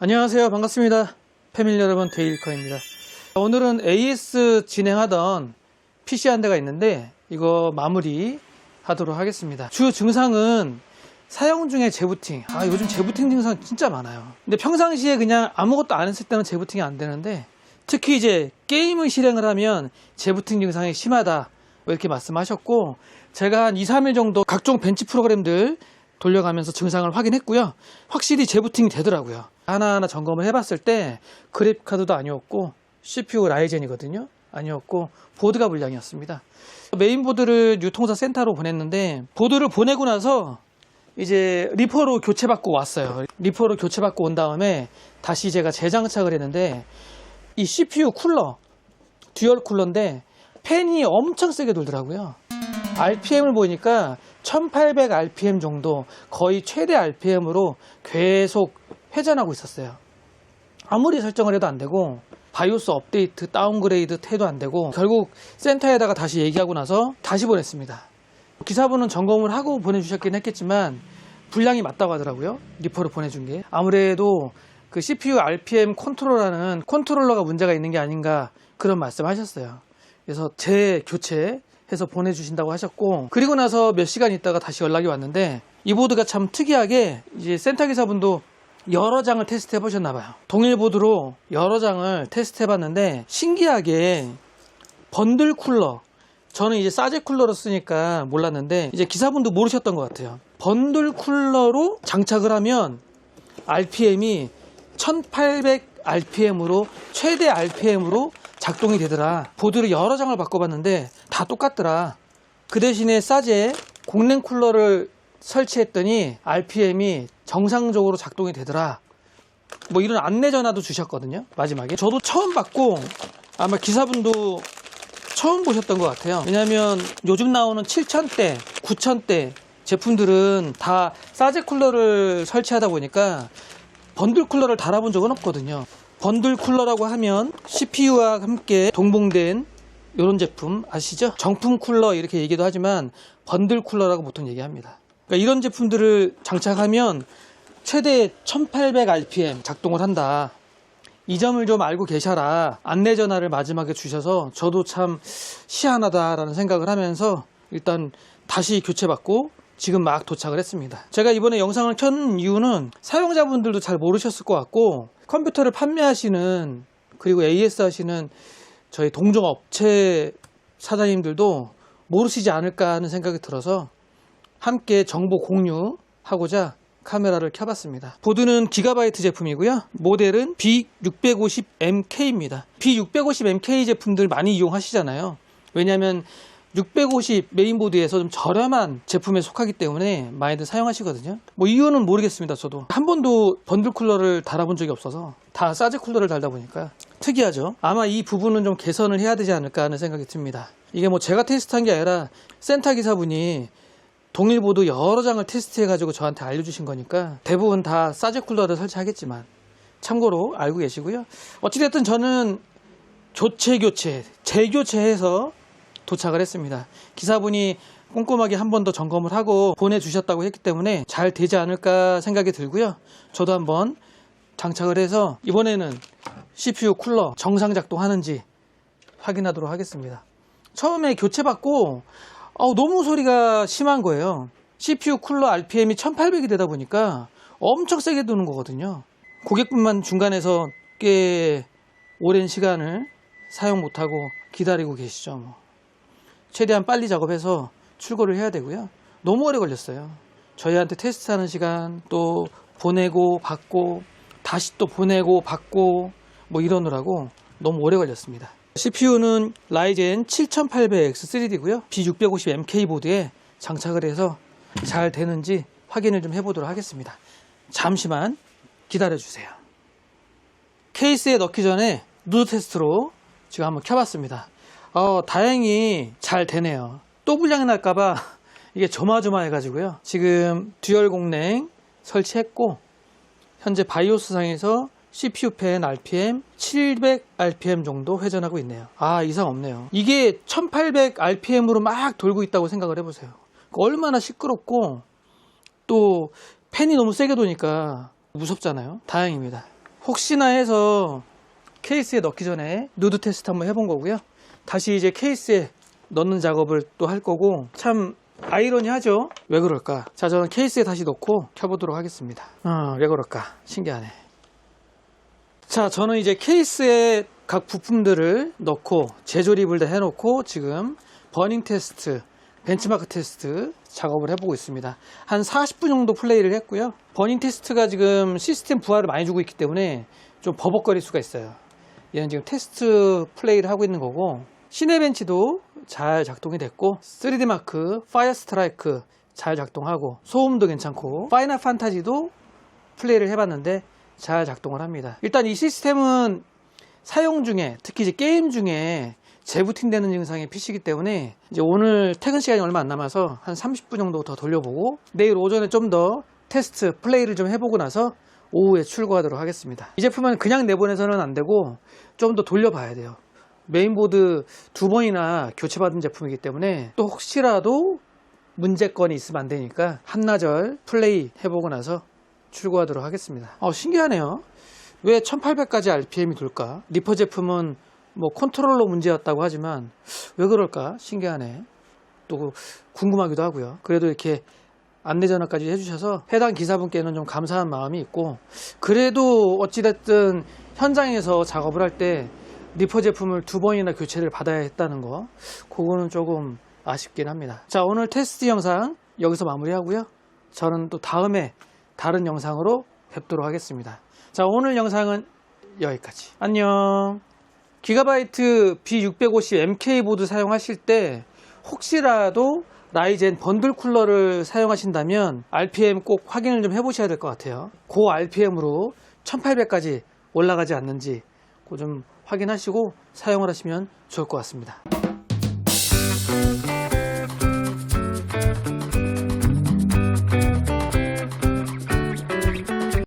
안녕하세요. 반갑습니다. 패밀리 여러분, 데일커입니다. 오늘은 AS 진행하던 PC 한 대가 있는데 이거 마무리 하도록 하겠습니다. 주 증상은 사용 중에 재부팅. 요즘 재부팅 증상 진짜 많아요. 근데 평상시에 그냥 아무것도 안 했을 때는 재부팅이 안 되는데 특히 이제 게임을 실행을 하면 재부팅 증상이 심하다 이렇게 말씀하셨고, 제가 한 2, 3일 정도 각종 벤치 프로그램들 돌려가면서 증상을 확인했고요. 확실히 재부팅이 되더라고요. 하나하나 점검을 해봤을 때 그래픽카드도 아니었고 CPU 라이젠이거든요. 아니었고 보드가 불량이었습니다. 메인보드를 유통사 센터로 보냈는데 보드를 보내고 나서 이제 리퍼로 교체받고 왔어요. 리퍼로 교체받고 온 다음에 다시 제가 재장착을 했는데 이 CPU 쿨러, 듀얼 쿨러인데 팬이 엄청 세게 돌더라고요. RPM을 보니까 1800 RPM 정도, 거의 최대 RPM으로 계속 회전하고 있었어요. 아무리 설정을 해도 안 되고 바이오스 업데이트, 다운그레이드 해도 안 되고 결국 센터에다가 다시 얘기하고 나서 다시 보냈습니다. 기사분은 점검을 하고 보내주셨긴 했겠지만 불량이 맞다고 하더라고요. 리퍼로 보내준 게. 아무래도 그 CPU RPM 컨트롤하는 컨트롤러가 문제가 있는 게 아닌가 그런 말씀 하셨어요. 그래서 재교체해서 보내주신다고 하셨고, 그리고 나서 몇 시간 있다가 다시 연락이 왔는데 이 보드가 참 특이하게 이제 센터 기사분도 여러 장을 테스트 해보셨나봐요. 동일 보드로 여러 장을 테스트 해봤는데 신기하게 번들 쿨러, 저는 이제 사제 쿨러로 쓰니까 몰랐는데 이제 기사분도 모르셨던 것 같아요. 번들 쿨러로 장착을 하면 RPM이 1800 RPM으로 최대 RPM으로 작동이 되더라. 보드를 여러 장을 바꿔봤는데 다 똑같더라. 그 대신에 사제 공랭 쿨러를 설치했더니 RPM이 정상적으로 작동이 되더라. 뭐 이런 안내 전화도 주셨거든요. 마지막에 저도 처음 받고 아마 기사분도 처음 보셨던 것 같아요. 왜냐면 요즘 나오는 7000대 9000대 제품들은 다 사제 쿨러를 설치하다 보니까 번들 쿨러를 달아본 적은 없거든요. 번들 쿨러라고 하면 CPU와 함께 동봉된 이런 제품 아시죠? 정품 쿨러 이렇게 얘기도 하지만 번들 쿨러라고 보통 얘기합니다. 그러니까 이런 제품들을 장착하면 최대 1800 RPM 작동을 한다. 이 점을 좀 알고 계셔라. 안내 전화를 마지막에 주셔서 저도 참 희한하다라는 생각을 하면서 일단 다시 교체받고 지금 막 도착을 했습니다. 제가 이번에 영상을 켠 이유는 사용자분들도 잘 모르셨을 것 같고 컴퓨터를 판매하시는 그리고 AS 하시는 저희 동종 업체 사장님들도 모르시지 않을까 하는 생각이 들어서 함께 정보 공유하고자 카메라를 켜봤습니다. 보드는 기가바이트 제품이고요. 모델은 B650MK입니다. B650MK 제품들 많이 이용하시잖아요. 왜냐하면 650 메인보드에서 좀 저렴한 제품에 속하기 때문에 많이들 사용하시거든요. 뭐 이유는 모르겠습니다. 저도 한 번도 번들 쿨러를 달아본 적이 없어서 다 사제 쿨러를 달다 보니까 특이하죠. 아마 이 부분은 좀 개선을 해야 되지 않을까 하는 생각이 듭니다. 이게 뭐 제가 테스트한 게 아니라 센터 기사분이 동일보드 여러 장을 테스트해 가지고 저한테 알려주신 거니까 대부분 다 사제 쿨러를 설치하겠지만 참고로 알고 계시고요. 어찌됐든 저는 재교체해서 도착을 했습니다. 기사분이 꼼꼼하게 한 번 더 점검을 하고 보내주셨다고 했기 때문에 잘 되지 않을까 생각이 들고요. 저도 한번 장착을 해서 이번에는 CPU 쿨러 정상 작동하는지 확인하도록 하겠습니다. 처음에 교체받고 너무 소리가 심한 거예요. CPU 쿨러 RPM이 1800이 되다 보니까 엄청 세게 도는 거거든요. 고객분만 중간에서 꽤 오랜 시간을 사용 못하고 기다리고 계시죠. 최대한 빨리 작업해서 출고를 해야 되고요. 너무 오래 걸렸어요. 저희한테 테스트하는 시간, 또 보내고 받고 다시 또 보내고 받고 뭐 이러느라고 너무 오래 걸렸습니다. CPU는 라이젠 7800X3D고요. B650MK 보드에 장착을 해서 잘 되는지 확인을 좀 해보도록 하겠습니다. 잠시만 기다려주세요. 케이스에 넣기 전에 누드 테스트로 지금 한번 켜봤습니다. 다행히 잘 되네요. 또 불량이 날까봐 이게 조마조마해가지고요. 지금 듀얼 공랭 설치했고 현재 바이오스 상에서 CPU 팬 RPM 700 RPM 정도 회전하고 있네요. 이상 없네요. 이게 1800 RPM으로 막 돌고 있다고 생각을 해보세요. 얼마나 시끄럽고 또 팬이 너무 세게 도니까 무섭잖아요. 다행입니다. 혹시나 해서 케이스에 넣기 전에 누드 테스트 한번 해본 거고요. 다시 이제 케이스에 넣는 작업을 또 할 거고, 참 아이러니하죠? 왜 그럴까? 자, 저는 케이스에 다시 넣고 켜보도록 하겠습니다. 왜 그럴까? 신기하네. 자, 저는 이제 케이스에 각 부품들을 넣고 재조립을 다 해놓고 지금 버닝 테스트, 벤치마크 테스트 작업을 해보고 있습니다. 한 40분 정도 플레이를 했고요. 버닝 테스트가 지금 시스템 부하를 많이 주고 있기 때문에 좀 버벅거릴 수가 있어요. 얘는 지금 테스트 플레이를 하고 있는 거고, 시네벤치도 잘 작동이 됐고, 3D 마크, 파이어 스트라이크 잘 작동하고, 소음도 괜찮고, 파이널 판타지도 플레이를 해봤는데 잘 작동을 합니다. 일단 이 시스템은 사용 중에, 특히 이제 게임 중에 재부팅되는 증상의 PC이기 때문에 이제 오늘 퇴근 시간이 얼마 안 남아서 한 30분 정도 더 돌려보고, 내일 오전에 좀 더 테스트 플레이를 좀 해보고 나서 오후에 출고하도록 하겠습니다. 이 제품은 그냥 내보내서는 안 되고 좀 더 돌려봐야 돼요. 메인보드 2번이나 교체받은 제품이기 때문에 또 혹시라도 문제건이 있으면 안 되니까 한나절 플레이 해보고 나서 출고하도록 하겠습니다. 신기하네요. 왜 1800까지 RPM이 돌까? 리퍼 제품은 뭐 컨트롤러 문제였다고 하지만 왜 그럴까? 신기하네. 또 궁금하기도 하고요. 그래도 이렇게 안내전화까지 해주셔서 해당 기사분께는 좀 감사한 마음이 있고, 그래도 어찌됐든 현장에서 작업을 할 때 리퍼 제품을 2번이나 교체를 받아야 했다는 거, 그거는 조금 아쉽긴 합니다. 자, 오늘 테스트 영상 여기서 마무리하고요. 저는 또 다음에 다른 영상으로 뵙도록 하겠습니다. 자, 오늘 영상은 여기까지. 안녕. 기가바이트 B650 MK 보드 사용하실 때 혹시라도 라이젠 번들 쿨러를 사용하신다면 RPM 꼭 확인을 좀 해보셔야 될 것 같아요. 그 RPM으로 1800까지 올라가지 않는지 그 좀 확인하시고 사용을 하시면 좋을 것 같습니다.